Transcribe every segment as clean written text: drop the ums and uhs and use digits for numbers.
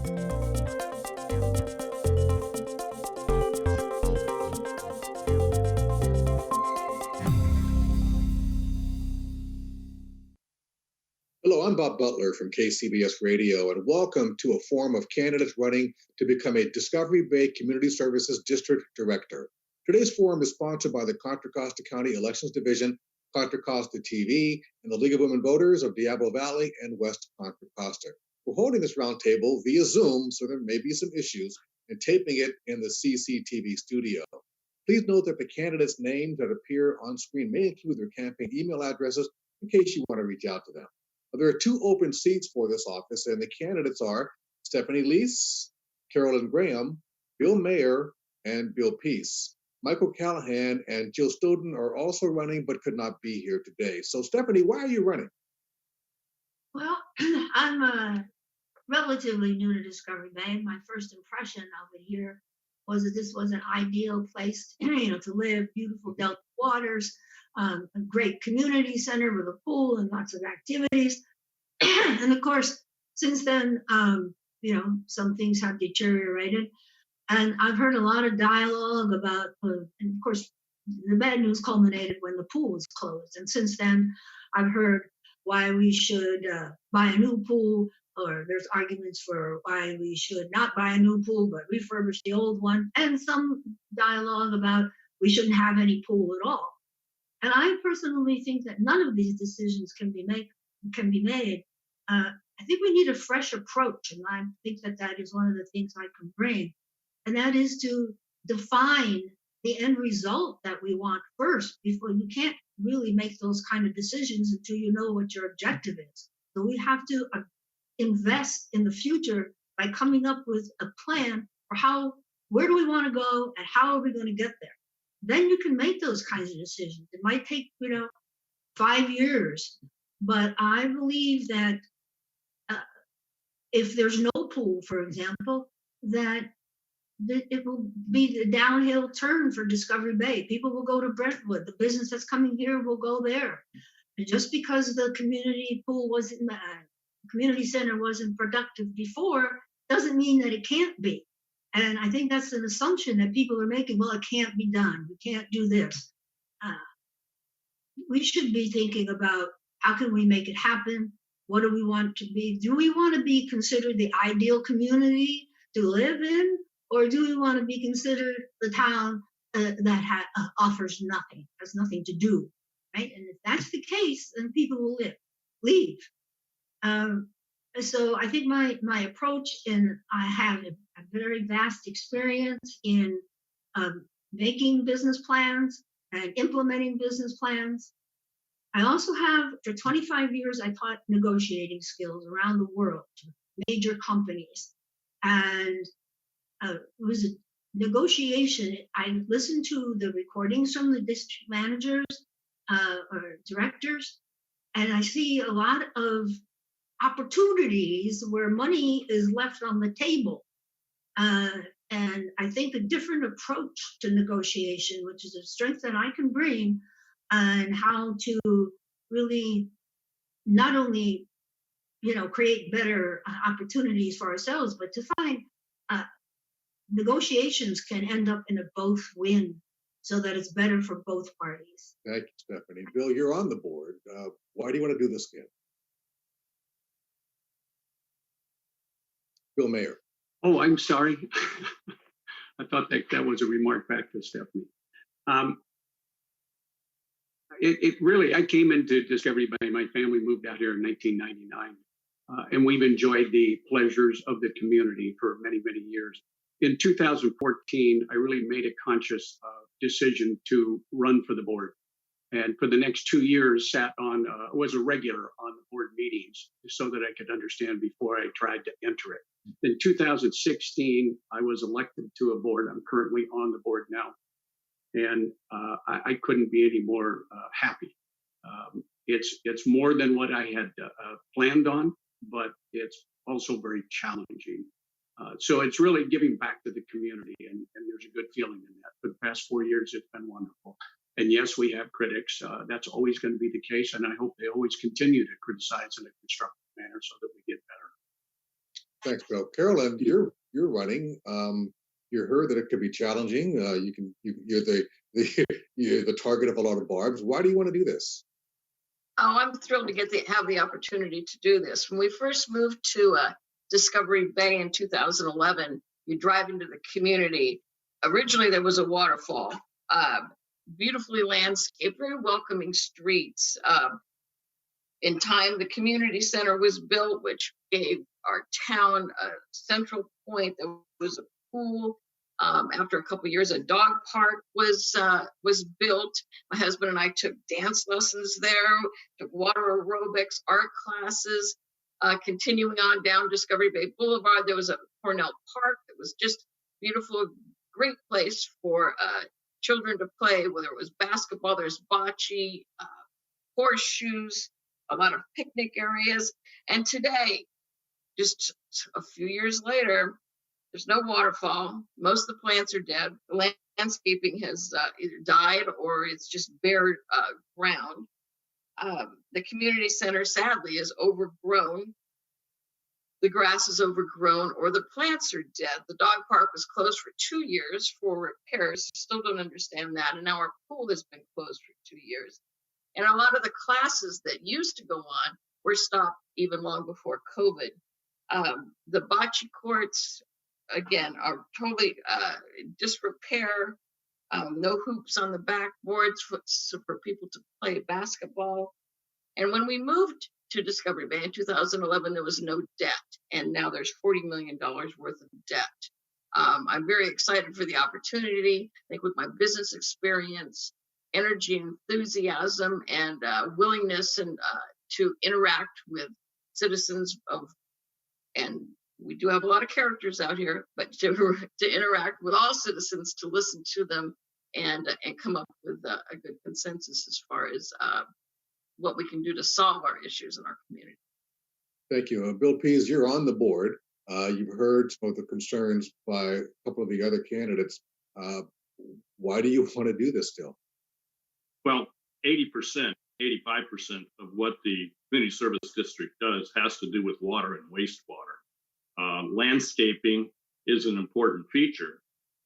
Hello, I'm Bob Butler from KCBS Radio, and welcome to a forum of candidates running to become a Discovery Bay Community Services District Director. Today's forum is sponsored by the Contra Costa County Elections Division, Contra Costa TV, and the League of Women Voters of Diablo Valley and West Contra Costa. We're holding this roundtable via Zoom, so there may be some issues, and taping it in the CCTV studio. Please note that the candidates' names that appear on screen may include their campaign email addresses in case you want to reach out to them. There are 2 open seats for this office, and the candidates are Stephanie Lease, Carolyn Graham, Bill Mayer, and Bill Pease. Michael Callahan and Jill Stoughton are also running but could not be here today. So, Stephanie, why are you running? Well, I'm relatively new to Discovery Bay. My first impression of it here was that this was an ideal place, to live. Beautiful delta waters, a great community center with a pool and lots of activities. And of course, since then, some things have deteriorated. And I've heard a lot of dialogue about, and of course, the bad news culminated when the pool was closed. And since then, I've heard why we should buy a new pool, or there's arguments for why we should not buy a new pool, but refurbish the old one, and some dialogue about we shouldn't have any pool at all. And I personally think that none of these decisions can be made. I think we need a fresh approach, and I think that is one of the things I can bring, and that is to define the end result that we want first. Before you can't really make those kind of decisions until you know what your objective is. So we have to invest in the future by coming up with a plan for where do we want to go and how are we going to get there. Then you can make those kinds of decisions. It might take 5 years, but I believe that if there's no pool, for example, that it will be the downhill turn for Discovery Bay. People will go to Brentwood. The business that's coming here will go there. And just because the community community center wasn't productive before, doesn't mean that it can't be. And I think that's an assumption that people are making. Well, it can't be done. We can't do this. We should be thinking about how can we make it happen? What do we want to be? Do we want to be considered the ideal community to live in? Or do we want to be considered the town that offers nothing, has nothing to do, right? And if that's the case, then people will leave. So I think my approach, and I have a very vast experience in making business plans and implementing business plans. I also have, for 25 years, I taught negotiating skills around the world to major companies. And it was a negotiation. I listened to the recordings from the district managers or directors, and I see a lot of opportunities where money is left on the table. And I think a different approach to negotiation, which is a strength that I can bring, and how to really not only, create better opportunities for ourselves, but to find negotiations can end up in a both win, so that it's better for both parties. Thank you, Stephanie. Bill, you're on the board. Why do you want to do this again? Bill Mayer. Oh, I'm sorry. I thought that was a remark back to Stephanie. I came into Discovery Bay. My family moved out here in 1999, and we've enjoyed the pleasures of the community for many, many years. In 2014, I really made a conscious decision to run for the board. And for the next 2 years, was a regular on the board meetings so that I could understand before I tried to enter it. In 2016, I was elected to a board. I'm currently on the board now. And I couldn't be any more happy. It's more than what I had planned on, but it's also very challenging. So it's really giving back to the community, and there's a good feeling in that. For the past 4 years, it's been wonderful. And yes, we have critics. That's always going to be the case, and I hope they always continue to criticize in a constructive manner so that we get better. Thanks, Bill. Carolyn, you're running. You heard that it could be challenging. You're you're the target of a lot of barbs. Why do you want to do this? Oh, I'm thrilled to have the opportunity to do this. When we first moved to Discovery Bay in 2011, you drive into the community. Originally, there was a waterfall, beautifully landscaped, very welcoming streets. In time, the community center was built, which gave our town a central point. There was a pool. After a couple of years, a dog park was built. My husband and I took dance lessons there, took water aerobics, art classes. Continuing on down Discovery Bay Boulevard, there was a Cornell Park that was just beautiful, great place for children to play, whether it was basketball, there's bocce, horseshoes, a lot of picnic areas. And today, just a few years later, there's no waterfall. Most of the plants are dead. The landscaping has either died or it's just bare ground. The community center, sadly, is overgrown. The grass is overgrown or the plants are dead. The dog park was closed for 2 years for repairs. Still don't understand that. And now our pool has been closed for 2 years. And a lot of the classes that used to go on were stopped even long before COVID. The bocce courts, again, are totally disrepair. No hoops on the backboards for people to play basketball. And when we moved to Discovery Bay in 2011, there was no debt. And now there's $40 million worth of debt. I'm very excited for the opportunity. I think with my business experience, energy, enthusiasm, and willingness and to interact with citizens and we do have a lot of characters out here, but to interact with all citizens, to listen to them and come up with a good consensus as far as what we can do to solve our issues in our community. Thank you. Bill Pease, you're on the board. You've heard some of the concerns by a couple of the other candidates. Why do you want to do this still? Well, 80%, 85% of what the community service district does has to do with water and wastewater. Landscaping is an important feature,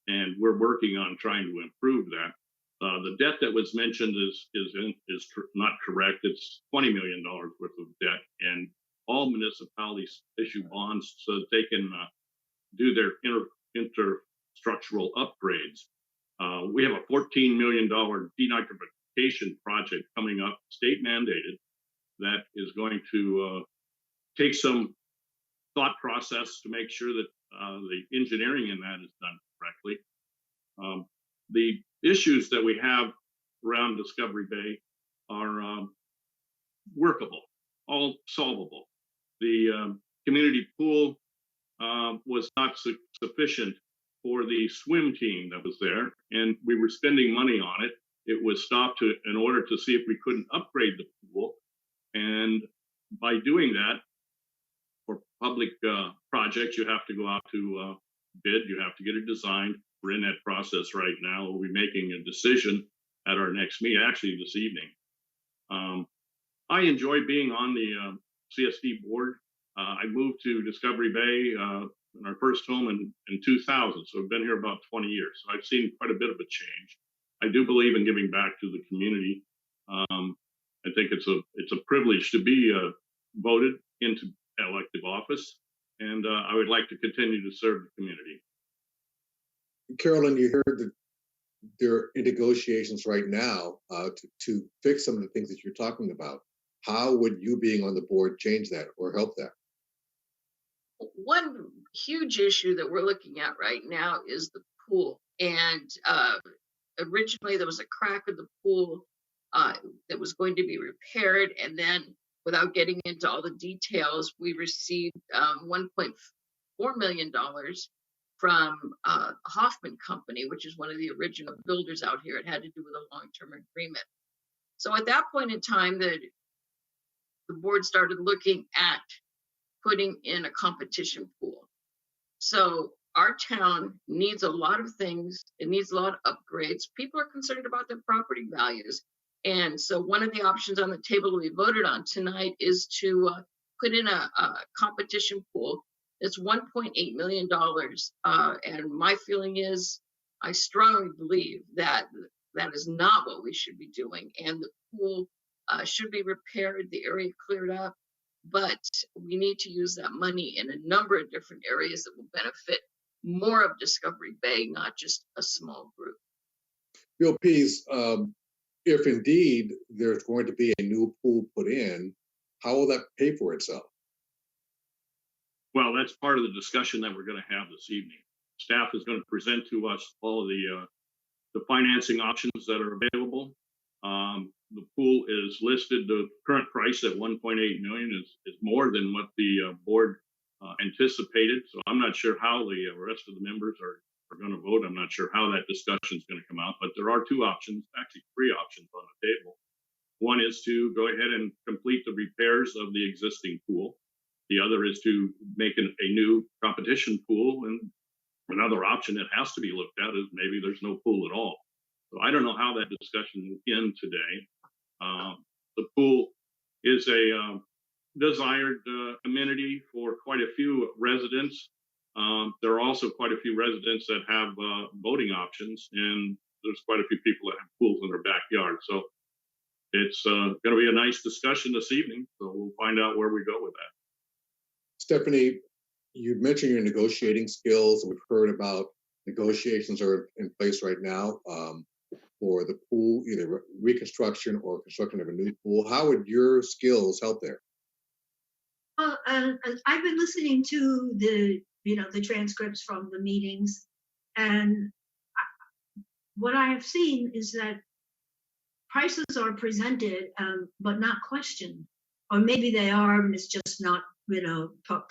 and we're working on trying to improve that. The debt that was mentioned is not correct. It's $20 million worth of debt, and all municipalities issue bonds so that they can do their interstructural upgrades. We have a $14 million denitrification project coming up, state mandated, that is going to take some thought process to make sure that the engineering in that is done correctly. The issues that we have around Discovery Bay are workable, all solvable. The community pool was not sufficient for the swim team that was there, and we were spending money on it. It was stopped in order to see if we couldn't upgrade the pool. And by doing that, for public projects, you have to go out to bid, you have to get it designed. We're in that process right now. We'll be making a decision at our next meeting, actually this evening. I enjoy being on the CSD board. I moved to Discovery Bay in our first home in 2000, so I've been here about 20 years. So I've seen quite a bit of a change. I do believe in giving back to the community. I think it's a privilege to be voted into elective office, and I would like to continue to serve the community. Carolyn, you heard that they're in negotiations right now to fix some of the things that you're talking about. How would you being on the board change that or help that? One huge issue that we're looking at right now is the pool. And originally there was a crack in the pool that was going to be repaired. And then without getting into all the details, we received $1.4 million from Hoffman Company, which is one of the original builders out here. It had to do with a long-term agreement. So at that point in time, the board started looking at putting in a competition pool. So our town needs a lot of things. It needs a lot of upgrades. People are concerned about their property values. And so one of the options on the table we voted on tonight is to put in a competition pool It's $1.8 million. And my feeling is, I strongly believe that that is not what we should be doing. And the pool should be repaired, the area cleared up, but we need to use that money in a number of different areas that will benefit more of Discovery Bay, not just a small group. Bill Pease, if indeed there's going to be a new pool put in, how will that pay for itself? Well, that's part of the discussion that we're going to have this evening. Staff is going to present to us all of the financing options that are available. The pool is listed, the current price at 1.8 million is more than what the board anticipated. So I'm not sure how the rest of the members are going to vote. I'm not sure how that discussion is going to come out, but there are two options, actually three options on the table. One is to go ahead and complete the repairs of the existing pool. The other is to make a new competition pool. And another option that has to be looked at is maybe there's no pool at all. So I don't know how that discussion will end today. The pool is a desired amenity for quite a few residents. There are also quite a few residents that have voting options, and there's quite a few people that have pools in their backyard. So it's going to be a nice discussion this evening. So we'll find out where we go with that. Stephanie, you mentioned your negotiating skills. We've heard about negotiations are in place right now for the pool, either reconstruction or construction of a new pool. How would your skills help there? Well, I've been listening to the transcripts from the meetings, and what I have seen is that prices are presented, but not questioned, or maybe they are, and it's just not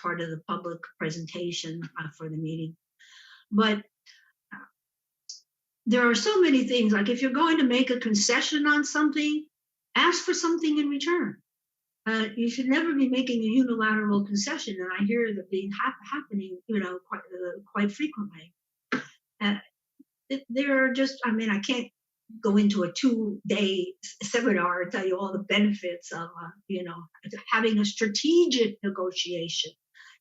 part of the public presentation for the meeting. But there are so many things, like if you're going to make a concession on something, ask for something in return. You should never be making a unilateral concession, and I hear that being happening, quite frequently. There are just, I can't go into a 2-day seminar and tell you all the benefits of, having a strategic negotiation.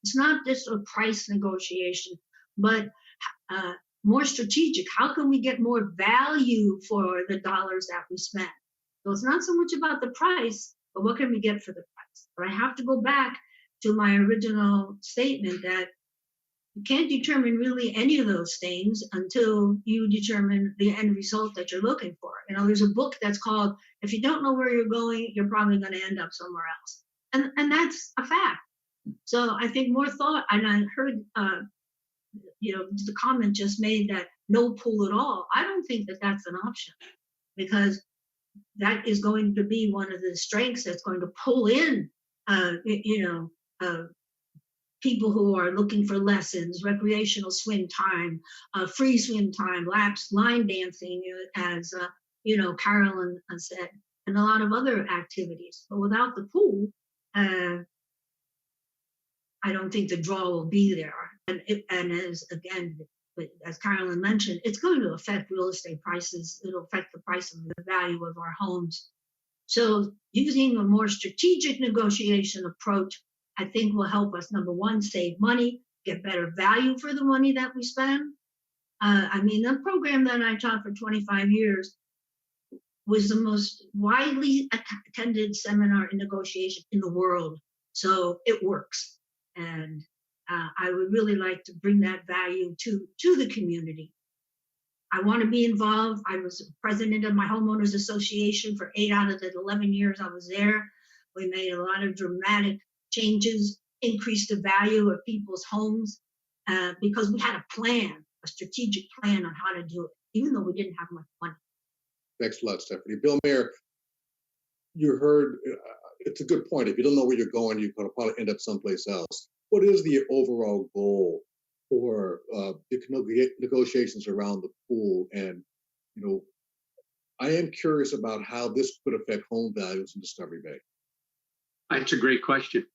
It's not just a price negotiation, but more strategic. How can we get more value for the dollars that we spend? So it's not so much about the price, but what can we get for the price? But I have to go back to my original statement that you can't determine really any of those things until you determine the end result that you're looking for. There's a book that's called, If You Don't Know Where You're Going, You're Probably Going to End Up Somewhere Else. And that's a fact. So I think more thought, and I heard, the comment just made that no pool at all. I don't think that that's an option, because that is going to be one of the strengths that's going to pull in, people who are looking for lessons, recreational swim time, free swim time, laps, line dancing, as Carolyn said, and a lot of other activities. But without the pool, I don't think the draw will be there. And as Carolyn mentioned, it's going to affect real estate prices. It'll affect the price of the value of our homes. So using a more strategic negotiation approach, I think, will help us, number one, save money, get better value for the money that we spend. The program that I taught for 25 years was the most widely attended seminar in negotiation in the world. So it works. And I would really like to bring that value to the community. I want to be involved. I was president of my homeowners association for 8 out of the 11 years I was there. We made a lot of dramatic changes, increased the value of people's homes, because we had a strategic plan on how to do it, even though we didn't have much money. Thanks a lot, Stephanie. Bill Mayer, you heard, it's a good point. If you don't know where you're going, you're going to probably end up someplace else. What is the overall goal for the negotiations around the pool? And, I am curious about how this could affect home values in Discovery Bay. That's a great question.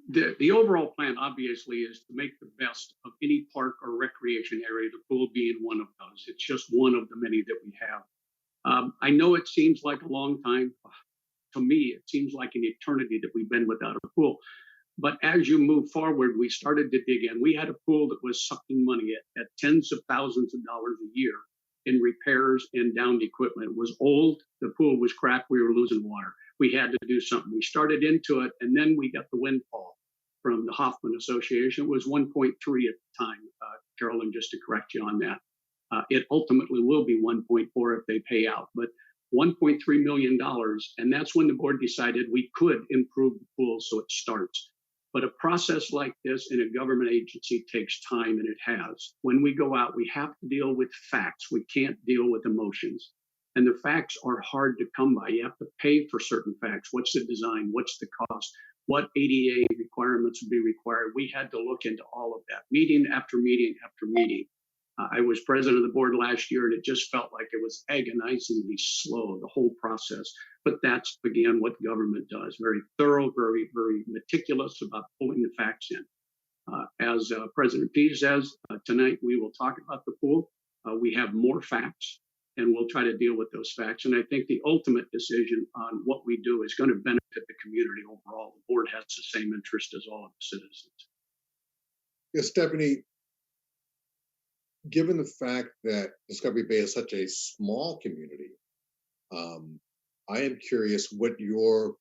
The overall plan, obviously, is to make the best of any park or recreation area, the pool being one of those. It's just one of the many that we have. I know it seems like a long time. To me, it seems like an eternity that we've been without a pool. But as you move forward, we started to dig in. We had a pool that was sucking money at tens of thousands of dollars a year in repairs and downed equipment. It was old. The pool was cracked. We were losing water. We had to do something. We started into it, and then we got the windfall from the Hoffman Association. It was 1.3 at the time, Carolyn, just to correct you on that. It ultimately will be 1.4 if they pay out, but $1.3 million. And that's when the board decided we could improve the pool so it starts. But a process like this in a government agency takes time, and it has. When we go out, we have to deal with facts. We can't deal with emotions. And the facts are hard to come by. You have to pay for certain facts. What's the design? What's the cost? What ADA requirements would be required? We had to look into all of that, meeting after meeting after meeting. I was president of the board last year, and it just felt like it was agonizingly slow, the whole process. But that's, again, what government does. Very thorough, very, very meticulous about pulling the facts in. As President Pease says, tonight we will talk about the pool. We have more facts, and we'll try to deal with those facts. And I think the ultimate decision on what we do is going to benefit the community overall. The board has the same interest as all of the citizens. Yeah, Stephanie, given the fact that Discovery Bay is such a small community, I am curious what your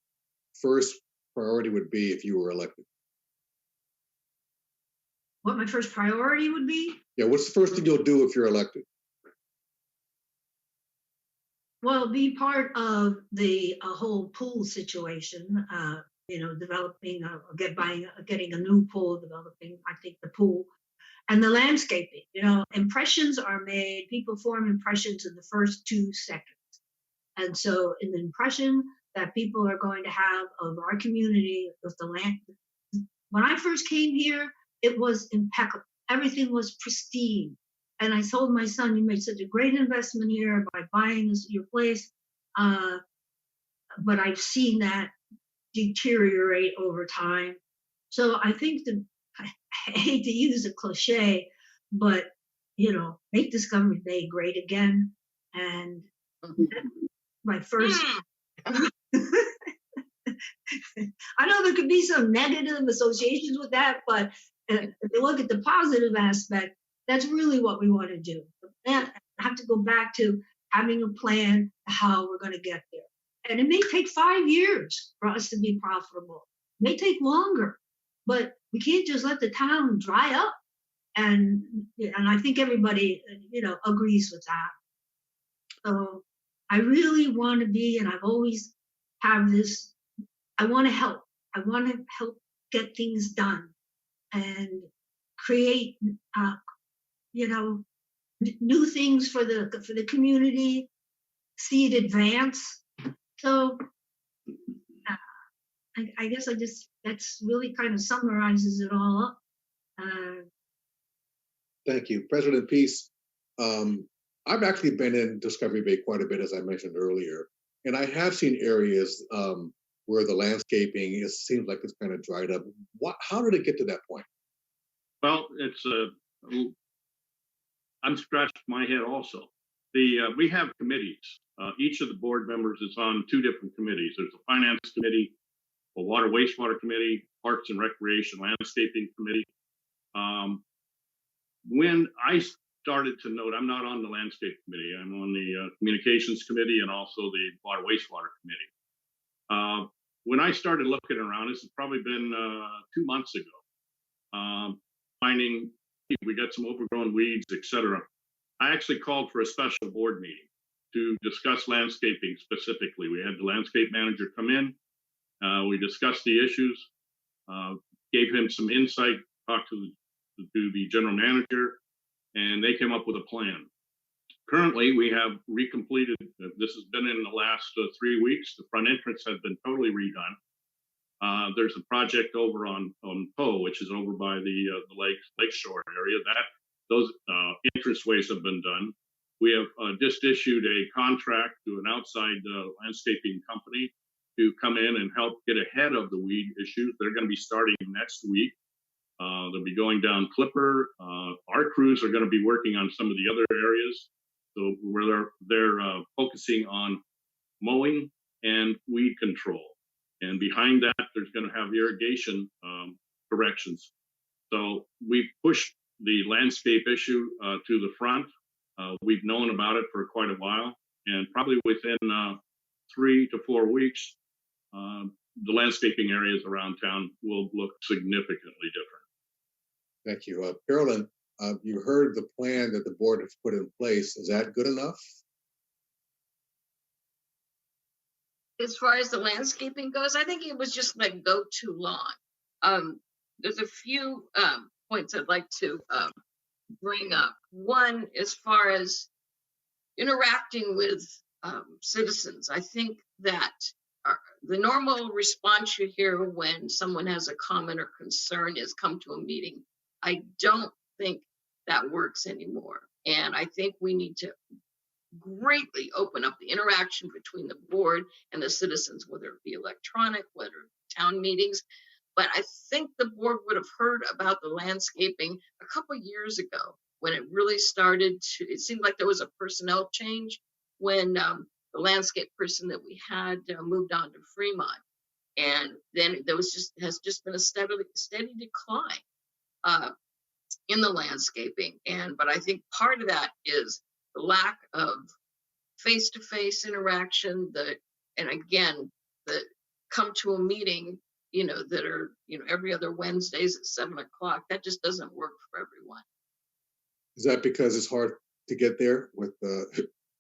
first priority would be if you were elected. What my first priority would be? Yeah, what's the first thing you'll do if you're elected? Well, be part of the whole pool situation, developing, getting a new pool, developing, I think, the pool. And the landscaping, impressions are made, people form impressions in the first 2 seconds. And so in the impression that people are going to have of our community, of the land, when I first came here, it was impeccable. Everything was pristine. And I told my son, you made such a great investment here by buying your place. But I've seen that deteriorate over time. So I think I hate to use a cliche, but make Discovery Bay great again. And my first, I know there could be some negative associations with that, but if you look at the positive aspect, that's really what we want to do. And I have to go back to having a plan how we're going to get there. And it may take 5 years for us to be profitable. It may take longer. But we can't just let the town dry up, and I think everybody, agrees with that. So I really want to be, and I've always have this. I want to help. I want to help get things done, and create, new things for the community. See it advance. So. I guess that's really kind of summarizes it all up. Thank you. President Pease, I've actually been in Discovery Bay quite a bit, as I mentioned earlier, and I have seen areas where the landscaping seems like it's kind of dried up. How did it get to that point? Well, I'm scratching my head also. We have committees. Each of the board members is on 2 different committees. There's a finance committee, a water wastewater committee, parks and recreation landscaping committee. When I started to note, I'm not on the landscape committee, I'm on the communications committee and also the water wastewater committee. When I started looking around, this has probably been 2 months ago, finding we got some overgrown weeds, etc. I actually called for a special board meeting to discuss landscaping specifically. We had the landscape manager come in. We discussed the issues, gave him some insight, talked to the general manager, and they came up with a plan. Currently, we have recompleted, this has been in the last 3 weeks, the front entrance has been totally redone. There's a project over on Poe, which is over by the lakeshore area. Those entranceways have been done. We have just issued a contract to an outside landscaping company to come in and help get ahead of the weed issues. They're going to be starting next week. They'll be going down Clipper. Our crews are going to be working on some of the other areas, so where they're focusing on mowing and weed control. And behind that, there's going to have irrigation corrections. So we pushed the landscape issue to the front. We've known about it for quite a while, and probably within 3 to 4 weeks, the landscaping areas around town will look significantly different. Thank you. Carolyn, you heard the plan that the board has put in place. Is that good enough? As far as the landscaping goes, I think it was just let go too long. There's a few points I'd like to bring up. One, as far as interacting with citizens, I think that the normal response you hear when someone has a comment or concern is come to a meeting. I don't think that works anymore. And I think we need to greatly open up the interaction between the board and the citizens, whether it be electronic, whether town meetings. But I think the board would have heard about the landscaping a couple of years ago when it really started to, it seemed like there was a personnel change when the landscape person that we had moved on to Fremont. And then there has just been a steady decline in the landscaping. But I think part of that is the lack of face-to-face interaction, and again, the come to a meeting, that are, every other Wednesdays at 7 o'clock. That just doesn't work for everyone. Is that because it's hard to get there with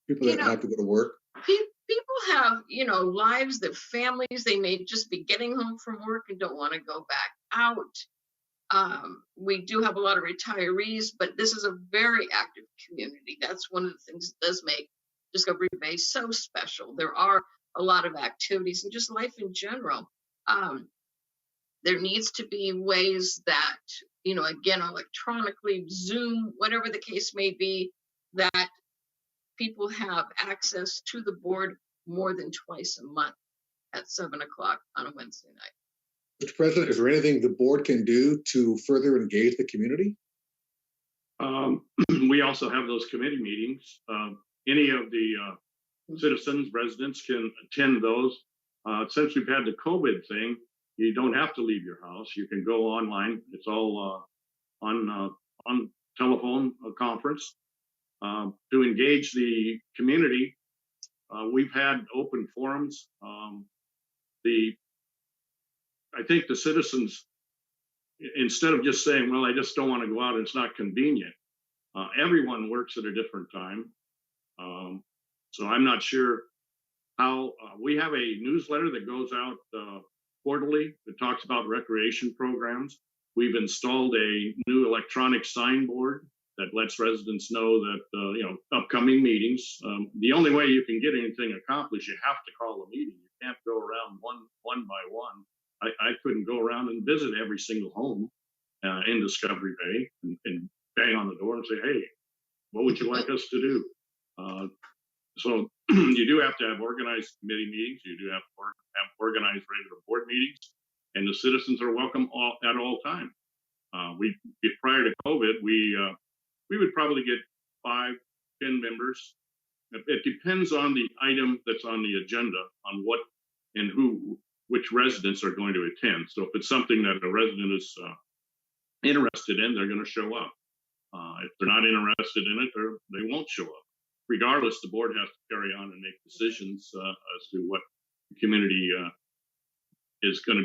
people that have to go to work? People have, lives, their families. They may just be getting home from work and don't want to go back out. We do have a lot of retirees, but this is a very active community. That's one of the things that does make Discovery Bay so special. There are a lot of activities and just life in general. There needs to be ways that, again, electronically, Zoom, whatever the case may be, that people have access to the board more than twice a month at 7 o'clock on a Wednesday night. Mr. President, is there anything the board can do to further engage the community? We also have those committee meetings. Any of the citizens, residents can attend those. Since we've had the COVID thing, you don't have to leave your house. You can go online. It's all on telephone conference. To engage the community, we've had open forums. I think the citizens, instead of just saying, well, I just don't want to go out, it's not convenient. Everyone works at a different time. So I'm not sure how, we have a newsletter that goes out quarterly that talks about recreation programs. We've installed a new electronic signboard that lets residents know that, upcoming meetings. The only way you can get anything accomplished, you have to call a meeting. You can't go around one by one. I couldn't go around and visit every single home in Discovery Bay and bang on the door and say, hey, what would you like us to do? So you do have to have organized committee meetings. You do have to have organized regular board meetings, and the citizens are welcome at all times. Prior to COVID, we would probably get 5, 10 members. It depends on the item that's on the agenda, on what and which residents are going to attend. So if it's something that a resident is interested in, they're going to show up. If they're not interested in it, they won't show up. Regardless, the board has to carry on and make decisions as to what the community is going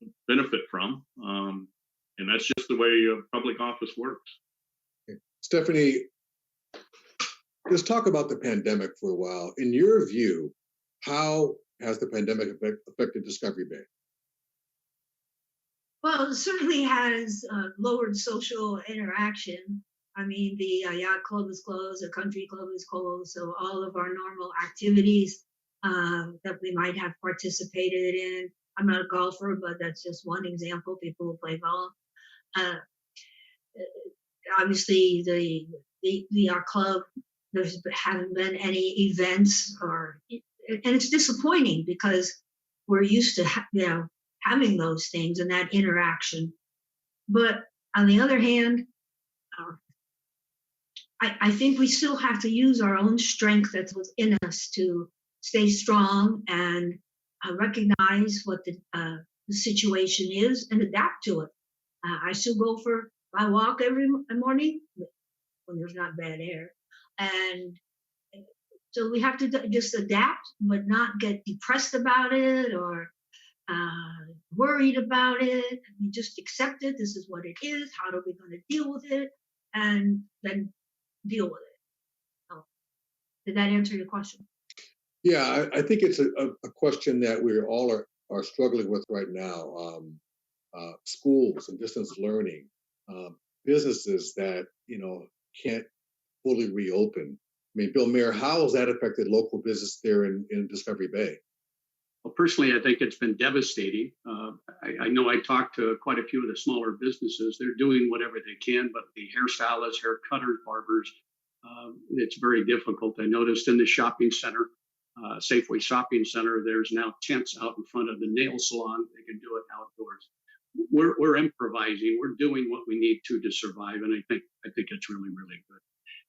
to benefit from. And that's just the way public office works. Stephanie, let's talk about the pandemic for a while. In your view, how has the pandemic affected Discovery Bay? Well, it certainly has lowered social interaction. I mean, the yacht club is closed, the country club is closed, so all of our normal activities that we might have participated in. I'm not a golfer, but that's just one example. People who play golf. Obviously, the yacht club, there haven't been any events, and it's disappointing because we're used to having those things and that interaction. But on the other hand, I think we still have to use our own strength that's within us to stay strong and recognize what the situation is and adapt to it. I still go for my walk every morning when there's not bad air, and so we have to just adapt, but not get depressed about it or worried about it. We just accept it. This is what it is. How are we going to deal with it? And then deal with it. So, did that answer your question? Yeah, I think it's a question that we all are struggling with right now. Schools and distance learning, businesses that can't fully reopen. I mean, Bill Mayer, how has that affected local business there in Discovery Bay? Well, personally, I think it's been devastating. I know I talked to quite a few of the smaller businesses. They're doing whatever they can, but the hairstylists, hair cutters, barbers, it's very difficult. I noticed in the shopping center, Safeway Shopping Center, there's now tents out in front of the nail salon. They can do it outdoors. We're improvising. We're doing what we need to survive, and I think it's really, really good.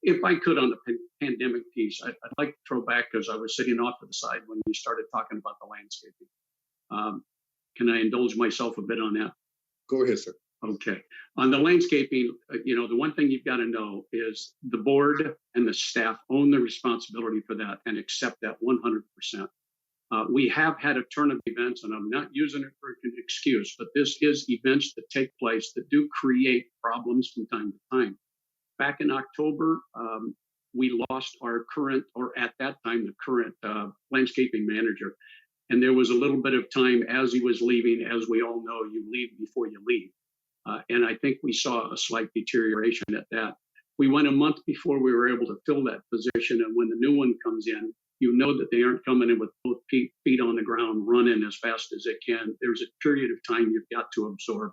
If I could, on the pandemic piece, I'd like to throw back, because I was sitting off to the side when you started talking about the landscaping. Can I indulge myself a bit on that? Go ahead, sir. Okay. On the landscaping, the one thing you've got to know is the board and the staff own the responsibility for that and accept that 100%. We have had a turn of events, and I'm not using it for an excuse, but this is events that take place that do create problems from time to time. Back in October, we lost our current, or at that time, the current landscaping manager. And there was a little bit of time as he was leaving. As we all know, you leave before you leave. And I think we saw a slight deterioration at that. We went a month before we were able to fill that position. And when the new one comes in, you know that they aren't coming in with both feet on the ground, running as fast as they can. There's a period of time you've got to absorb.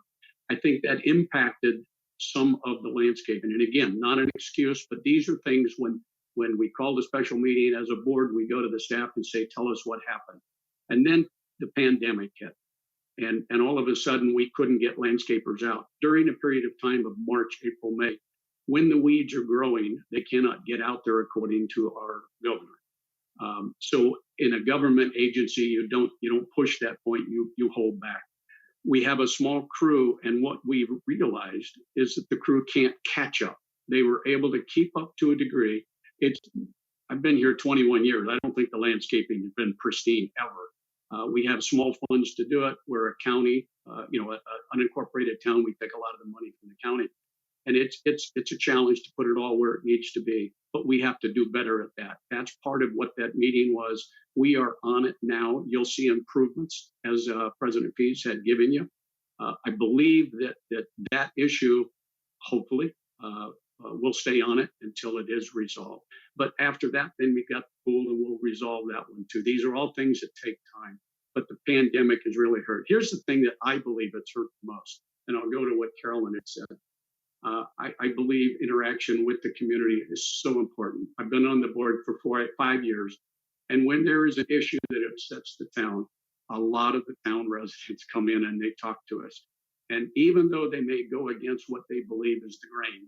I think that impacted some of the landscaping. And again, not an excuse, but these are things when we call a special meeting as a board, we go to the staff and say, tell us what happened. And then the pandemic hit. And all of a sudden, we couldn't get landscapers out. During a period of time of March, April, May, when the weeds are growing, they cannot get out there according to our governor. So in a government agency, you don't push that point, you hold back. We have a small crew, and what we've realized is that the crew can't catch up. They were able to keep up to a degree. I've been here 21 years. I don't think the landscaping has been pristine ever. We have small funds to do it. We're a county, an unincorporated town. We take a lot of the money from the county, and it's a challenge to put it all where it needs to be. But we have to do better at that. That's part of what that meeting was. We are on it now. You'll see improvements, as President Pease had given you. I believe that issue, hopefully, we'll stay on it until it is resolved. But after that, then we've got the pool, and we'll resolve that one too. These are all things that take time. But the pandemic has really hurt. Here's the thing that I believe it's hurt the most, and I'll go to what Carolyn had said. I believe interaction with the community is so important. I've been on the board for 5 years, and when there is an issue that upsets the town, a lot of the town residents come in and they talk to us. And even though they may go against what they believe is the grain,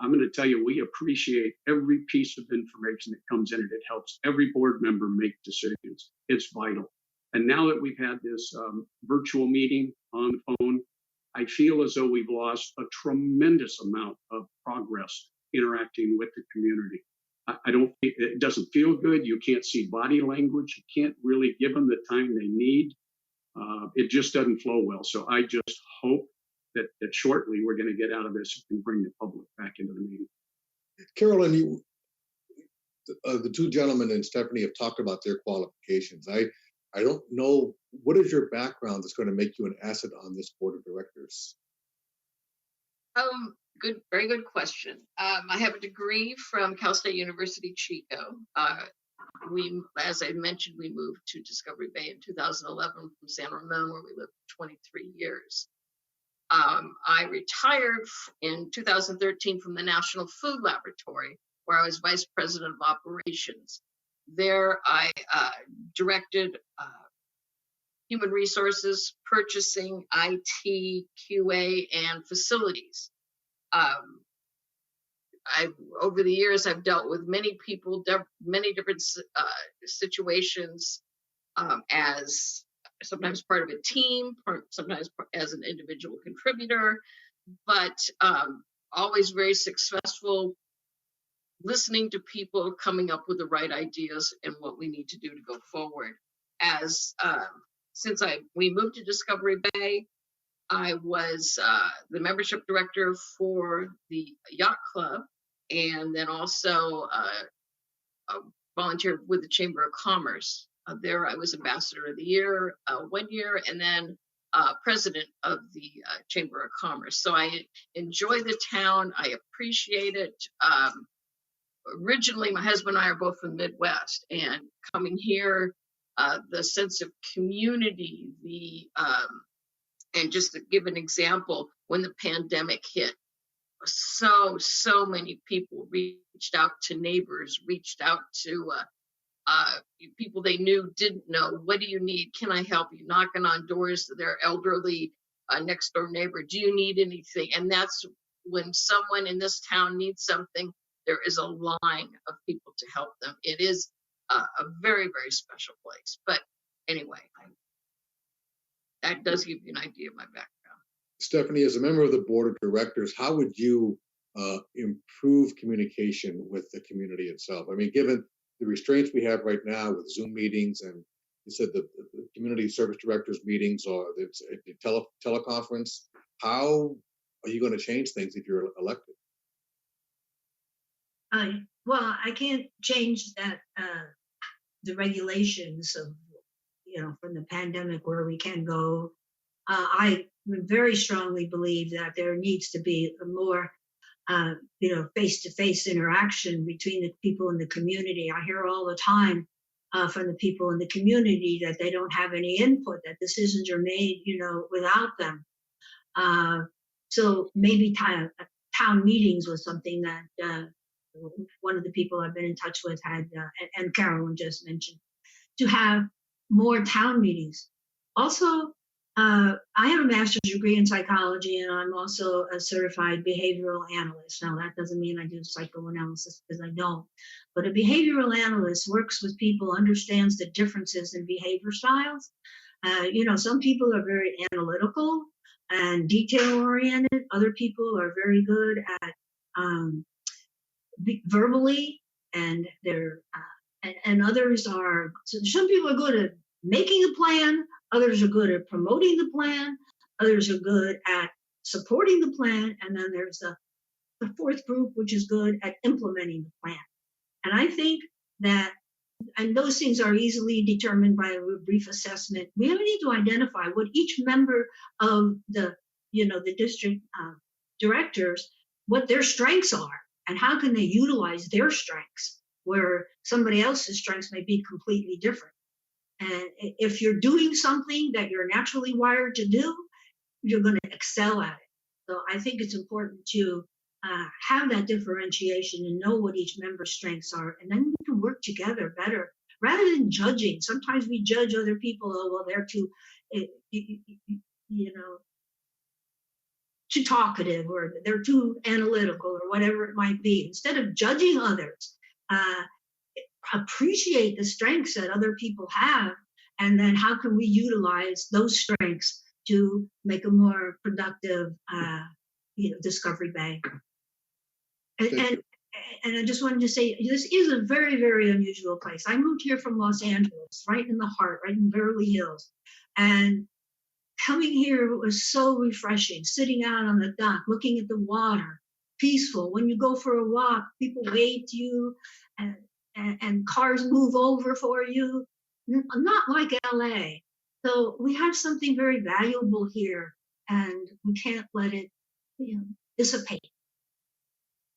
I'm going to tell you, we appreciate every piece of information that comes in, and it helps every board member make decisions. It's vital. And now that we've had this virtual meeting on the phone, I feel as though we've lost a tremendous amount of progress interacting with the community. It doesn't feel good. You can't see body language. You can't really give them the time they need. It just doesn't flow well. So I just hope that shortly we're going to get out of this and bring the public back into the meeting. Carolyn, the two gentlemen and Stephanie have talked about their qualifications. I don't know, what is your background that's going to make you an asset on this board of directors? Very good question. I have a degree from Cal State University, Chico. As I mentioned, we moved to Discovery Bay in 2011 from San Ramon, where we lived for 23 years. I retired in 2013 from the National Food Laboratory, where I was vice president of operations. There, I directed human resources, purchasing, IT, QA, and facilities. Over the years, I've dealt with many people, many different situations, as sometimes part of a team, sometimes as an individual contributor, but always very successful listening to people, coming up with the right ideas and what we need to do to go forward. As since we moved to Discovery Bay, I was the membership director for the yacht club, and then also volunteered with the Chamber of Commerce. There I was ambassador of the year 1 year, and then president of the Chamber of Commerce. So I enjoy the town. I appreciate it. Originally, my husband and I are both from the Midwest, and coming here, the sense of community, and just to give an example, when the pandemic hit, so many people reached out to neighbors, reached out to people they knew, didn't know. What do you need? Can I help you? Knocking on doors to their elderly next door neighbor. Do you need anything? And that's when someone in this town needs something, there is a line of people to help them. It is a very, very special place. But anyway, that does give you an idea of my background. Stephanie, as a member of the board of directors, how would you improve communication with the community itself? I mean, given the restraints we have right now with Zoom meetings, and you said the community service directors meetings or the teleconference, how are you going to change things if you're elected? Well, I can't change that the regulations of from the pandemic where we can go. I very strongly believe that there needs to be a more face-to-face interaction between the people in the community. I hear all the time from the people in the community that they don't have any input, that decisions are made without them. So maybe town meetings was something that one of the people I've been in touch with had, and Carolyn just mentioned, to have more town meetings. Also, I have a master's degree in psychology, and I'm also a certified behavioral analyst. Now, that doesn't mean I do psychoanalysis, because I don't. But a behavioral analyst works with people, understands the differences in behavior styles. Some people are very analytical and detail-oriented. Other people are very good at verbally, and they're and others are. So some people are good at making a plan. Others are good at promoting the plan. Others are good at supporting the plan. And then there's the fourth group, which is good at implementing the plan. And I think that, and those things are easily determined by a brief assessment. We need to identify what each member of the district directors, what their strengths are, and how can they utilize their strengths where somebody else's strengths may be completely different. And if you're doing something that you're naturally wired to do, you're going to excel at it. So I think it's important to have that differentiation and know what each member's strengths are. And then we can work together better rather than judging. Sometimes we judge other people. Oh, well, they're too, too talkative, or they're too analytical, or whatever it might be. Instead of judging others, appreciate the strengths that other people have, and then how can we utilize those strengths to make a more productive Discovery Bay. And I just wanted to say, this is a very, very unusual place. I moved here from Los Angeles, right in the heart, right in Beverly Hills, and coming here was so refreshing, sitting out on the dock, looking at the water, peaceful. When you go for a walk, people wave to you, and cars move over for you, not like LA. So we have something very valuable here, and we can't let it dissipate.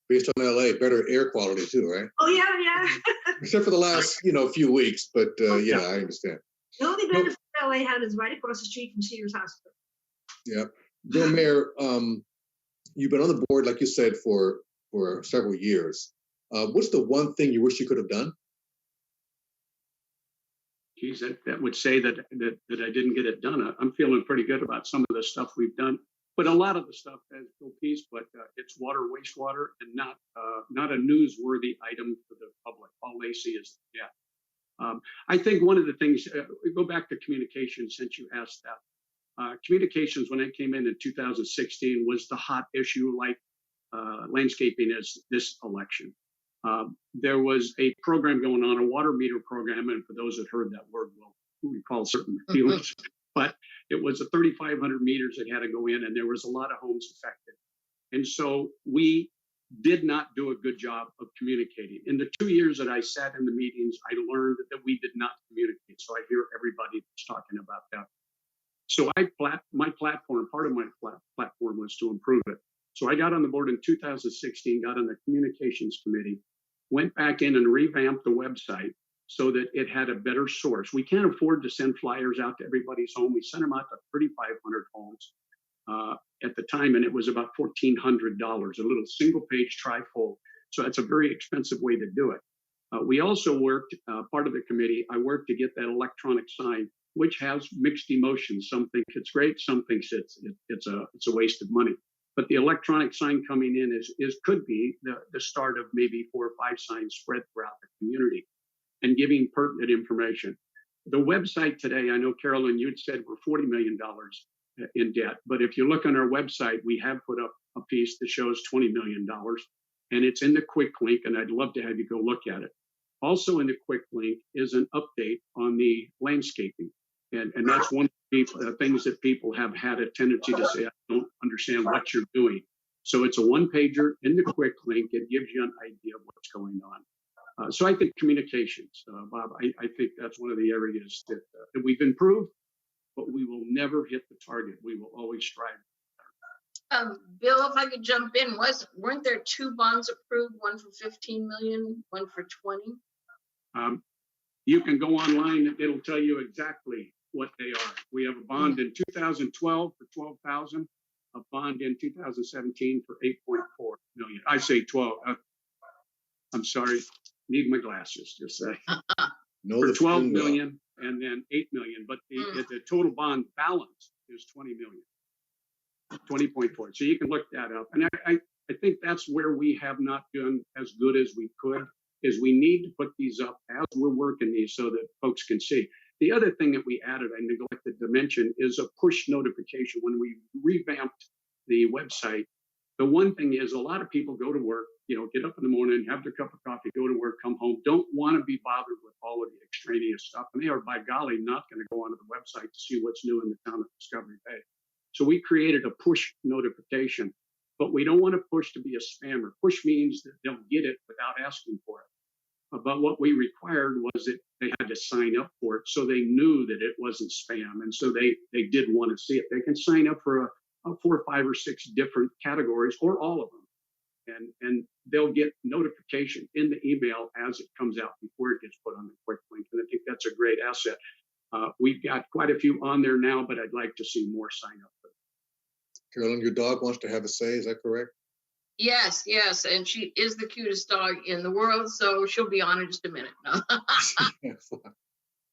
Based on LA, better air quality too, right? Oh, yeah. Except for the last, few weeks, but yeah, I understand. The only benefit LA had is right across the street from Cedars Hospital. Yeah. Bill Mayor, you've been on the board, like you said, for several years. What's the one thing you wish you could have done? Geez, that would say that I didn't get it done. I'm feeling pretty good about some of the stuff we've done, but a lot of the stuff has Bill Pease, but it's water, wastewater, and not a newsworthy item for the public. Paul Lacey is, I think one of the things, we go back to communication since you asked that. Communications, when I came in 2016, was the hot issue like landscaping is this election. There was a program going on, a water meter program, and for those that heard that word will recall certain feelings, but it was a 3,500 meters that had to go in, and there was a lot of homes affected. And so we did not do a good job of communicating. In the 2 years that I sat in the meetings, I learned that we did not communicate. So I hear everybody that's talking about that. So my platform, part of my platform was to improve it. So I got on the board in 2016, got on the communications committee, went back in and revamped the website so that it had a better source. We can't afford to send flyers out to everybody's home. We sent them out to 3,500 homes at the time, and it was about $1,400, a little single page trifold. So that's a very expensive way to do it. We also worked, part of the committee, I worked to get that electronic sign, which has mixed emotions. Some think it's great, some think it's a waste of money. But the electronic sign coming in could be the start of maybe 4 or 5 signs spread throughout the community and giving pertinent information. The website today, I know, Carolyn, you'd said we're $40 million in debt, but if you look on our website, we have put up a piece that shows $20 million, and it's in the quick link, and I'd love to have you go look at it. Also in the quick link is an update on the landscaping, and that's one of the things that people have had a tendency to say, I don't understand what you're doing. So it's a one-pager in the quick link. It gives you an idea of what's going on. So I think communications, Bob, I think that's one of the areas that we've improved, but we will never hit the target. We will always strive. Bill, if I could jump in, weren't there 2 bonds approved, one for 15 million, one for 20? You can go online, it'll tell you exactly what they are. We have a bond in 2012 for 12,000, a bond in 2017 for 8.4 million. I say 12. I'm sorry, need my glasses. Just say for 12 million and then 8 million, but the total bond balance is 20 million, 20.4. So you can look that up, and I think that's where we have not done as good as we could. Is we need to put these up as we're working these so that folks can see. The other thing that we added, I neglected to mention, is a push notification. When we revamped the website, the one thing is a lot of people go to work, get up in the morning, have their cup of coffee, go to work, come home, don't want to be bothered with all of the extraneous stuff. And they are, by golly, not going to go onto the website to see what's new in the town of Discovery Bay. So we created a push notification, but we don't want to push to be a spammer. Push means that they'll get it without asking for it. But what we required was that they had to sign up for it, so they knew that it wasn't spam, and so they did want to see it. They can sign up for a 4 or 5 or 6 different categories, or all of them, and they'll get notification in the email as it comes out before it gets put on the quick link. And I think that's a great asset. We've got quite a few on there now, but I'd like to see more sign up. Carolyn, your dog wants to have a say. Is that correct? Yes, and she is the cutest dog in the world, so she'll be on in just a minute. No.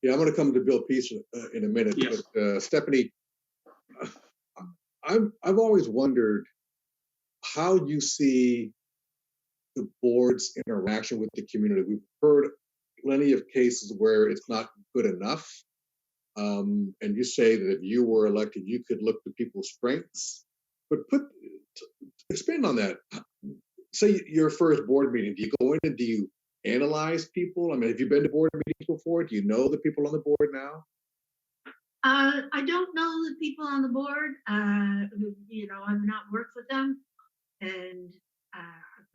Yeah, I'm going to come to Bill Pease in a minute. Yes. But Stephanie, I've always wondered how you see the board's interaction with the community. We've heard plenty of cases where it's not good enough. And you say that if you were elected, you could look to people's strengths. But expand on that. Say your first board meeting, do you go in and do you analyze people? I mean, have you been to board meetings before? Do you know the people on the board now? I don't know the people on the board. I've not worked with them, and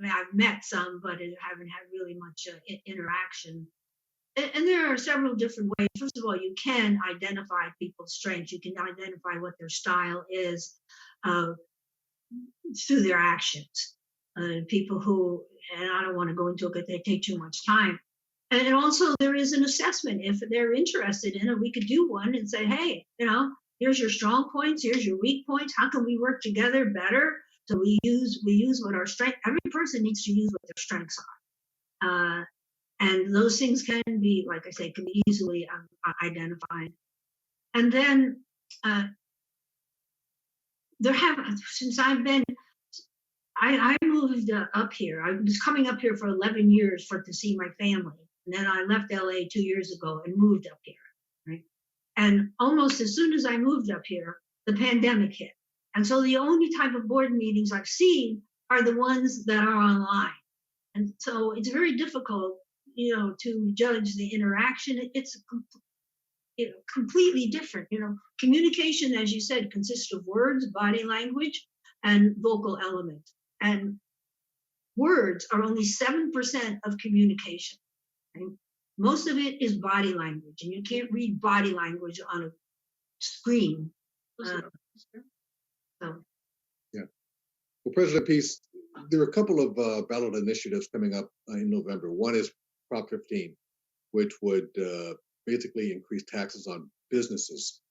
I've met some, but I haven't had really much interaction. And there are several different ways. First of all, you can identify people's strengths. You can identify what their style is through their actions. People who, and I don't want to go into it because they take too much time. And also there is an assessment if they're interested in it. We could do one and say, hey, here's your strong points, here's your weak points. How can we work together better? So we use what our strength. Every person needs to use what their strengths are. And those things can be, like I say, can be easily identified. And then since I've been, I moved up here. I was coming up here for 11 years to see my family. And then I left LA 2 years ago and moved up here, right? And almost as soon as I moved up here, the pandemic hit. And so the only type of board meetings I've seen are the ones that are online. And so it's very difficult, to judge the interaction. It's completely different. Communication, as you said, consists of words, body language, and vocal elements. And words are only 7% of communication. Right? Most of it is body language, and you can't read body language on a screen. So Yeah. Well, President Pease, there are a couple of ballot initiatives coming up in November. One is Prop 15, which would basically increase taxes on businesses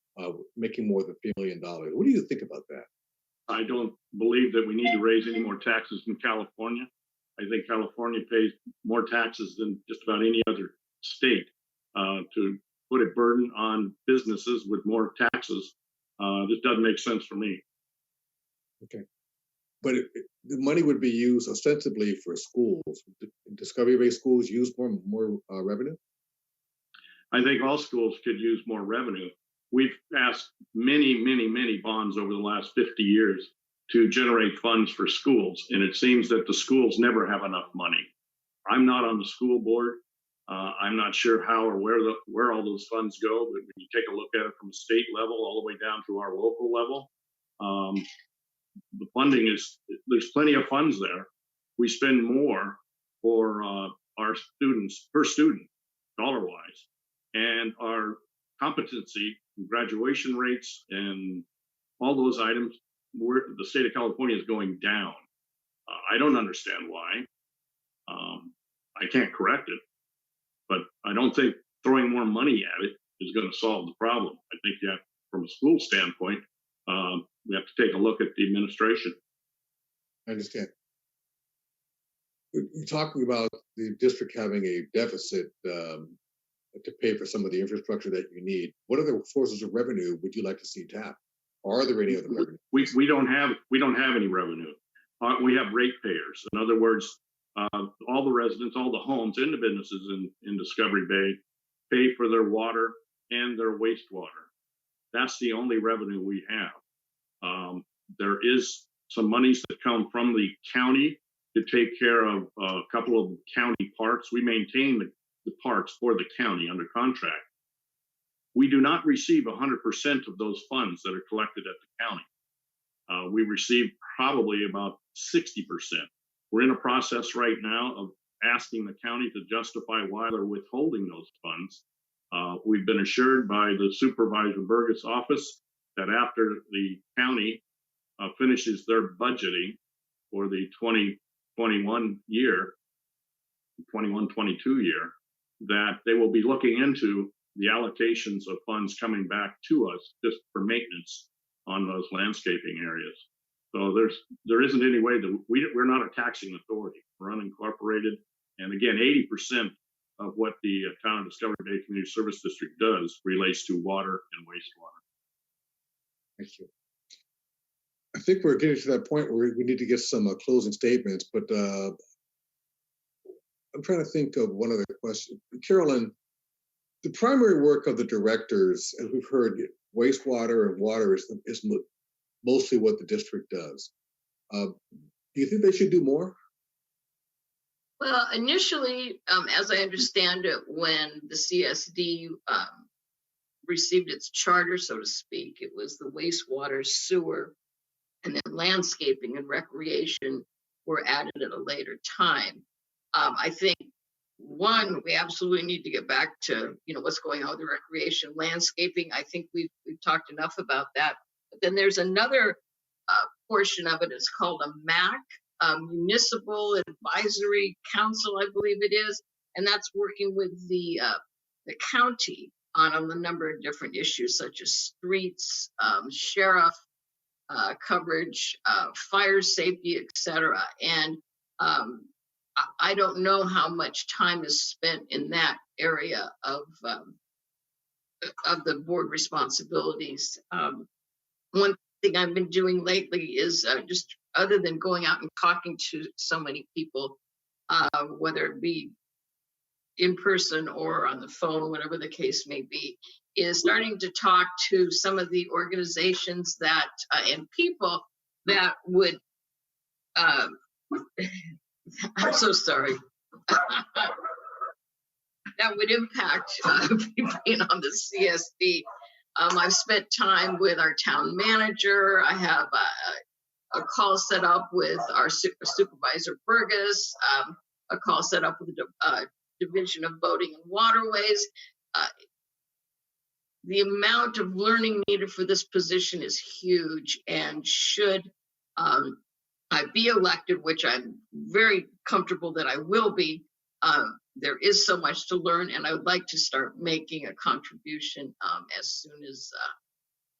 making more than $3 million. What do you think about that? I don't believe that we need to raise any more taxes in California. I think California pays more taxes than just about any other state. To put a burden on businesses with more taxes, this doesn't make sense for me. Okay. But the money would be used ostensibly for schools. Discovery-based schools use more revenue? I think all schools could use more revenue. We've passed many, many, many bonds over the last 50 years to generate funds for schools, and it seems that the schools never have enough money. I'm not on the school board. I'm not sure how or where all those funds go, but when you take a look at it from a state level all the way down to our local level, the funding there's plenty of funds there. We spend more for our students per student, dollar-wise, and our competency, graduation rates, and all those items, the state of California is going down. I don't understand why. I can't correct it, but I don't think throwing more money at it is going to solve the problem. I think you have, from a school standpoint, we have to take a look at the administration. I understand. We're talking about the district having a deficit to pay for some of the infrastructure that you need. What other sources of revenue would you like to see tapped? Or are there any other revenue? We don't have any revenue. We have ratepayers. In other words, all the residents, all the homes and the businesses in Discovery Bay pay for their water and their wastewater. That's the only revenue we have. There is some monies that come from the county to take care of a couple of county parks. We maintain the parks for the county under contract. We do not receive 100% of those funds that are collected at the county. We receive probably about 60%. We're in a process right now of asking the county to justify why they're withholding those funds. We've been assured by the Supervisor Burgess' office that after the county finishes their budgeting for the 2021 year, 21-22 year, that they will be looking into the allocations of funds coming back to us just for maintenance on those landscaping areas. So there isn't any way that we're not a taxing authority. We're unincorporated, and again, 80% of what the Town of Discovery Bay Community Service District does relates to water and wastewater. Thank you. I think we're getting to that point where we need to get some closing statements, but I'm trying to think of one other question. Carolyn, the primary work of the directors, as we've heard, wastewater and water is mostly what the district does. Do you think they should do more? Well, initially, as I understand it, when the CSD received its charter, so to speak, it was the wastewater, sewer, and then landscaping and recreation were added at a later time. I think, one, we absolutely need to get back to, what's going on with the recreation, landscaping. I think we've talked enough about that. But then there's another portion of it. It's called a MAC, Municipal Advisory Council, I believe it is, and that's working with the county on a number of different issues such as streets, sheriff coverage, fire safety, etc. And I don't know how much time is spent in that area of the board responsibilities. One thing I've been doing lately is just, other than going out and talking to so many people, whether it be in person or on the phone, whatever the case may be, is starting to talk to some of the organizations that and people that would I'm so sorry. That would impact being on the CSD. I've spent time with our town manager. I have a call set up with our supervisor Burgess, a call set up with the Division of Boating and Waterways. The amount of learning needed for this position is huge, and should I be elected, which I'm very comfortable that I will be, there is so much to learn, and I would like to start making a contribution as soon as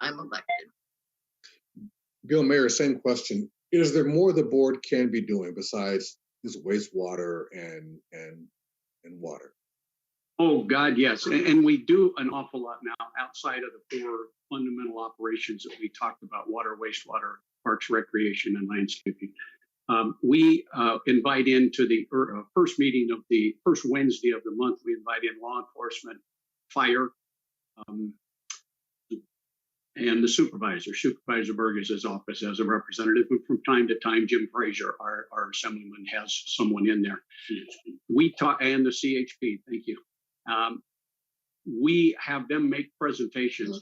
I'm elected. Bill Mayer, same question. Is there more the board can be doing besides this wastewater and water? Oh, God, yes. And we do an awful lot now outside of the four fundamental operations that we talked about: water, wastewater, parks, recreation, and landscaping. We invite into the first meeting of the first Wednesday of the month, we invite in law enforcement, fire, and the Supervisor Burgess' office as a representative. And from time to time, Jim Frazier, our assemblyman, has someone in there. CHP. We talk, and the CHP, thank you. We have them make presentations.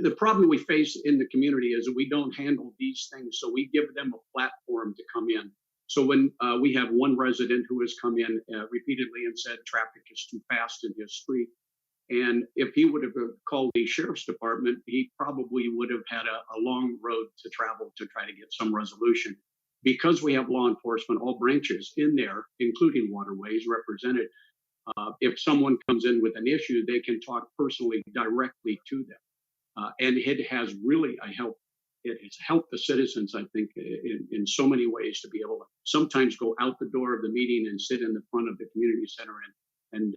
The problem we face in the community is that we don't handle these things, so we give them a platform to come in. So when we have one resident who has come in repeatedly and said traffic is too fast in his street, and if he would have called the sheriff's department, he probably would have had a long road to travel to try to get some resolution. Because we have law enforcement, all branches in there, including waterways, represented. If someone comes in with an issue, they can talk personally directly to them. And it has really it has helped the citizens, I think, in so many ways, to be able to sometimes go out the door of the meeting and sit in the front of the community center and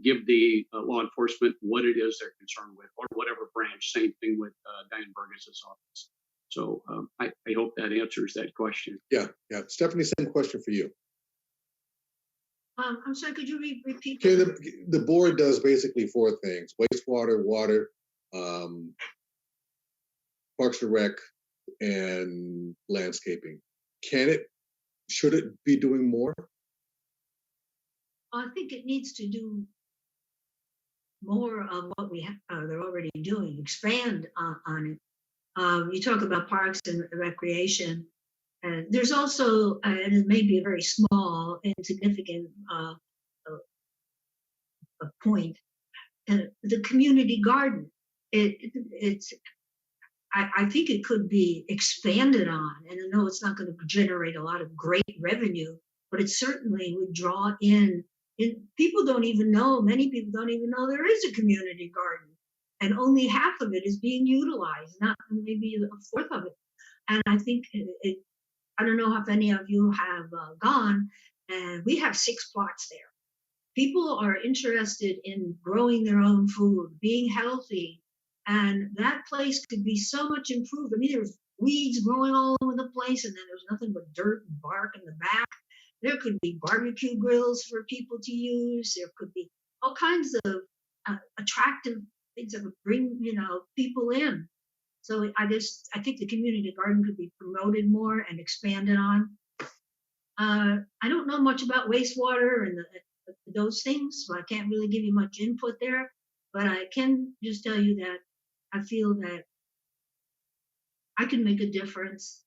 give the law enforcement what it is they're concerned with, or whatever branch. Same thing with Diane Burgess' office. So I hope that answers that question. Yeah. Stephanie, same question for you. I'm sorry, could you repeat? Okay, the board does basically four things: wastewater, water, parks and rec, and landscaping. Should it be doing more? I think it needs to do more of what they're already doing, expand on it. You talk about parks and recreation. There's also, and it may be a very small, insignificant point, the community garden. I think it could be expanded on, and I know it's not going to generate a lot of great revenue, but it certainly would draw in people don't even know, many people don't even know there is a community garden, and only half of it is being utilized, not maybe a fourth of it. And I think I don't know if any of you have gone, and we have 6 plots there. People are interested in growing their own food, being healthy, and that place could be so much improved. I mean, there's weeds growing all over the place, and then there's nothing but dirt and bark in the back. There could be barbecue grills for people to use. There could be all kinds of attractive things that would bring, people in. So I think the community garden could be promoted more and expanded on. I don't know much about wastewater and those things, so I can't really give you much input there. But I can just tell you that I feel that I can make a difference.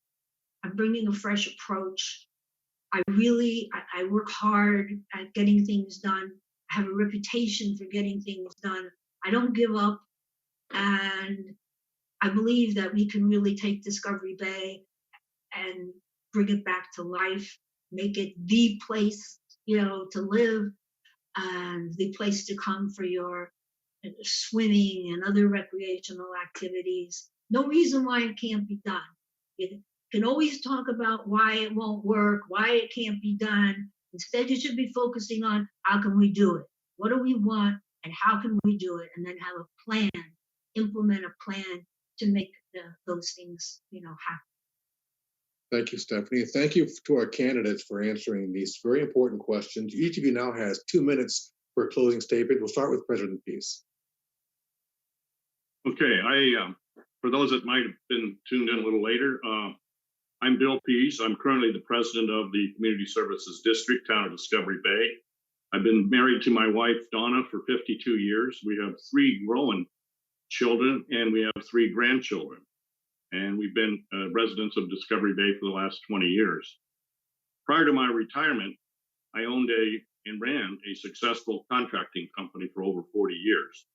I'm bringing a fresh approach. I work hard at getting things done. I have a reputation for getting things done. I don't give up. And I believe that we can really take Discovery Bay and bring it back to life, make it the place, to live, and the place to come for your swimming and other recreational activities. No reason why it can't be done. You can always talk about why it won't work, why it can't be done. Instead, you should be focusing on how can we do it? What do we want and how can we do it? And then have a plan, implement a plan to make those things, happen. Thank you, Stephanie. Thank you to our candidates for answering these very important questions. Each of you now has 2 minutes for a closing statement. We'll start with President Pease. Okay, for those that might have been tuned in a little later, I'm Bill Pease. I'm currently the president of the Community Services District, Town of Discovery Bay. I've been married to my wife, Donna, for 52 years. We have 3 growing children and we have 3 grandchildren. And we've been residents of Discovery Bay for the last 20 years. Prior to my retirement, I owned and ran a successful contracting company for over 40 years.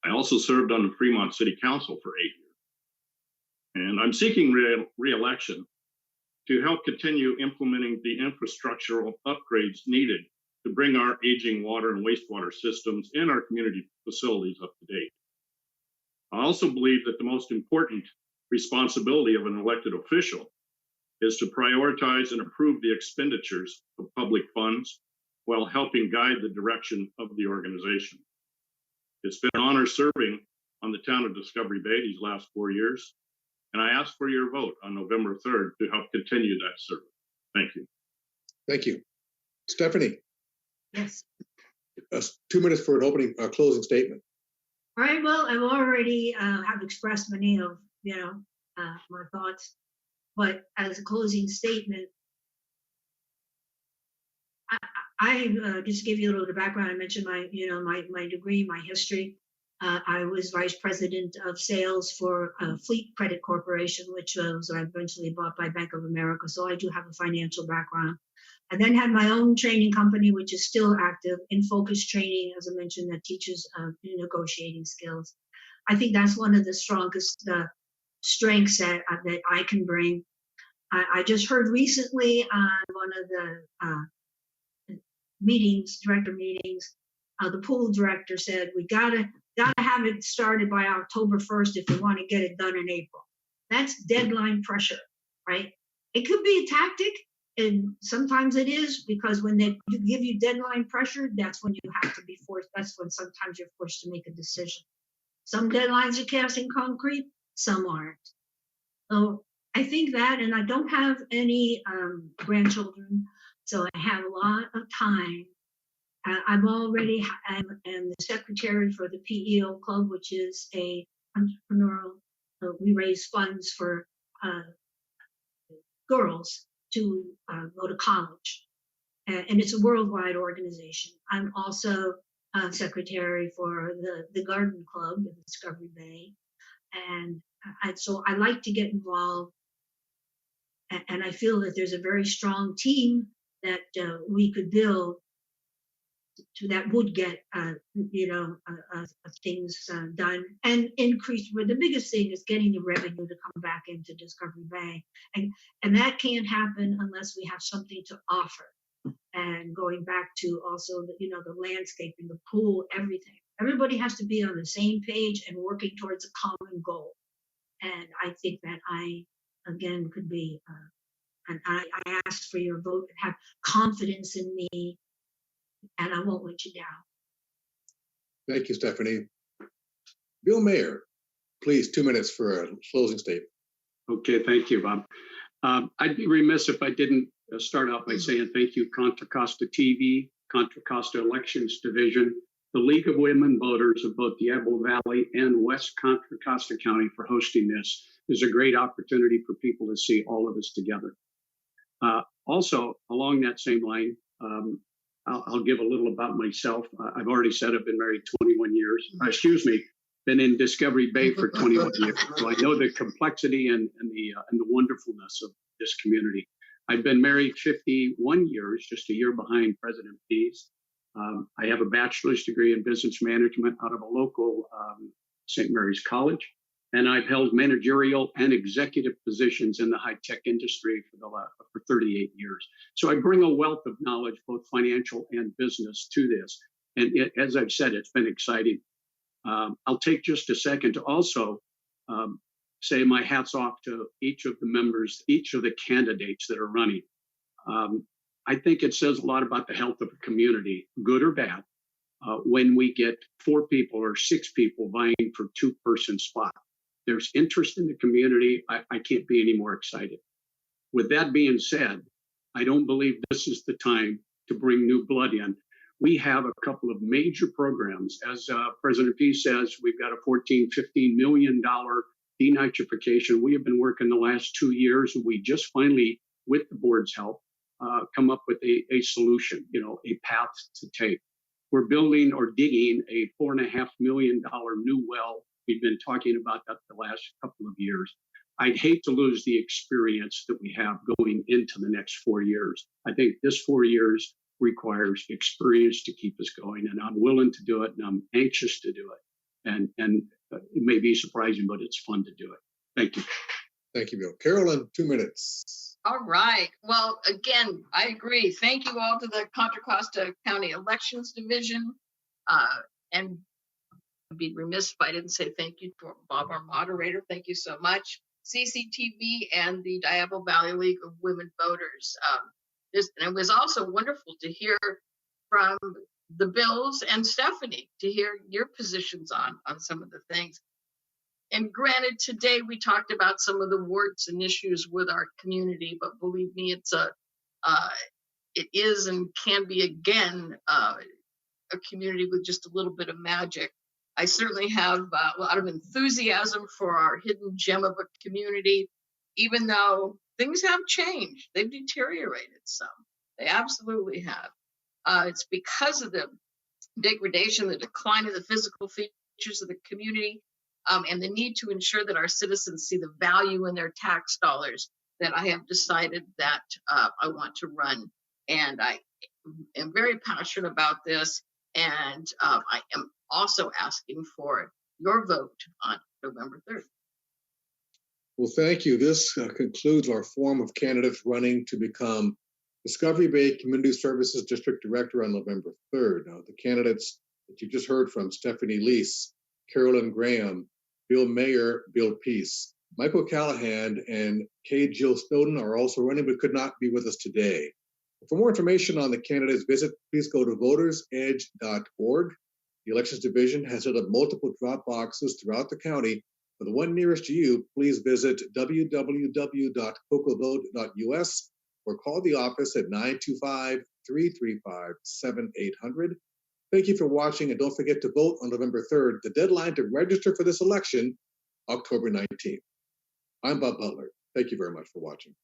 I also served on the Fremont City Council for 8 years. And I'm seeking re-election to help continue implementing the infrastructural upgrades needed to bring our aging water and wastewater systems and our community facilities up to date. I also believe that the most important responsibility of an elected official is to prioritize and approve the expenditures of public funds while helping guide the direction of the organization. It's been an honor serving on the Town of Discovery Bay these last 4 years, and I ask for your vote on November 3rd to help continue that service. Thank you. Thank you. Stephanie, Yes. 2 minutes for an opening, closing statement. All right. Well, I've already have expressed many of my thoughts, but as a closing statement, I just give you a little bit of background. I mentioned my degree, my history. I was vice president of sales for Fleet Credit Corporation, which was eventually bought by Bank of America. So I do have a financial background. I then had my own training company, which is still active in focus training, as I mentioned, that teaches negotiating skills. I think that's one of the strongest strengths that I can bring. I just heard recently on one of the director meetings, the pool director said, we gotta have it started by October 1st if we want to get it done in April. That's deadline pressure, right? It could be a tactic, and sometimes it is, because when they give you deadline pressure, that's when you have to be forced. That's when sometimes you're forced to make a decision. Some deadlines are cast in concrete, some aren't. So I think that, and I don't have any grandchildren, so I have a lot of time. I'm the secretary for the PEO Club, which is a entrepreneurial. We raise funds for girls to go to college, and it's a worldwide organization. I'm also secretary for the Garden Club in Discovery Bay, and so I like to get involved, and I feel that there's a very strong team that we could build that would get things done and increase. But the biggest thing is getting the revenue to come back into Discovery Bay, and that can't happen unless we have something to offer. And going back to also the landscaping, the pool, everything. Everybody has to be on the same page and working towards a common goal. And I think that I again could be. And I ask for your vote and have confidence in me, and I won't let you down. Thank you, Stephanie. Bill Mayer, please, 2 minutes for a closing statement. Okay, thank you, Bob. I'd be remiss if I didn't start out by saying thank you, Contra Costa TV, Contra Costa Elections Division, the League of Women Voters of both Diablo Valley and West Contra Costa County for hosting this. It's a great opportunity for people to see all of us together. Also, along that same line, I'll give a little about myself. I've already said I've been married 21 years. Been in Discovery Bay for 21 years. So I know the complexity and the wonderfulness of this community. I've been married 51 years, just a year behind President Pease. I have a bachelor's degree in business management out of a local St. Mary's College. And I've held managerial and executive positions in the high-tech industry for 38 years. So I bring a wealth of knowledge, both financial and business, to this. And as I've said, it's been exciting. I'll take just a second to also say my hat's off to each of the members, each of the candidates that are running. I think it says a lot about the health of a community, good or bad, when we get 4 people or 6 people vying for 2-person spot. There's interest in the community. I can't be any more excited. With that being said, I don't believe this is the time to bring new blood in. We have a couple of major programs. As President Pease says, we've got a $14, $15 million denitrification. We have been working the last 2 years. We just finally, with the board's help, come up with a solution, a path to take. We're building or digging a $4.5 million new well. We've been talking about that the last couple of years. I'd hate to lose the experience that we have going into the next 4 years. I think this 4 years requires experience to keep us going, and I'm willing to do it, and I'm anxious to do it. And it may be surprising, but it's fun to do it. Thank you. Thank you, Bill. Carolyn, 2 minutes. All right. Well, again, I agree. Thank you all to the Contra Costa County Elections Division. And I'd be remiss if I didn't say thank you to Bob, our moderator. Thank you so much. CCTV and the Diablo Valley League of Women Voters. And it was also wonderful to hear from the Bills and Stephanie, to hear your positions on some of the things. And granted, today we talked about some of the warts and issues with our community, but believe me, it is and can be again a community with just a little bit of magic. I certainly have a lot of enthusiasm for our hidden gem of a community, even though things have changed. They've deteriorated some. They absolutely have. It's because of the degradation, the decline of the physical features of the community, and the need to ensure that our citizens see the value in their tax dollars, that I have decided that I want to run. And I am very passionate about this. And I am also asking for your vote on November 3rd. Well, thank you. This concludes our form of candidates running to become Discovery Bay Community Services District Director on November 3rd. Now, the candidates that you just heard from, Stephanie Lease, Carolyn Graham, Bill Mayer, Bill Pease, Michael Callahan, and Kay Jill Snowden are also running but could not be with us today. For more information on the candidates, please go to votersedge.org. The Elections Division has set up multiple drop boxes throughout the county. For the one nearest to you, please visit www.cocovote.us or call the office at 925-335-7800. Thank you for watching, and don't forget to vote on November 3rd. The deadline to register for this election, October 19th. I'm Bob Butler. Thank you very much for watching.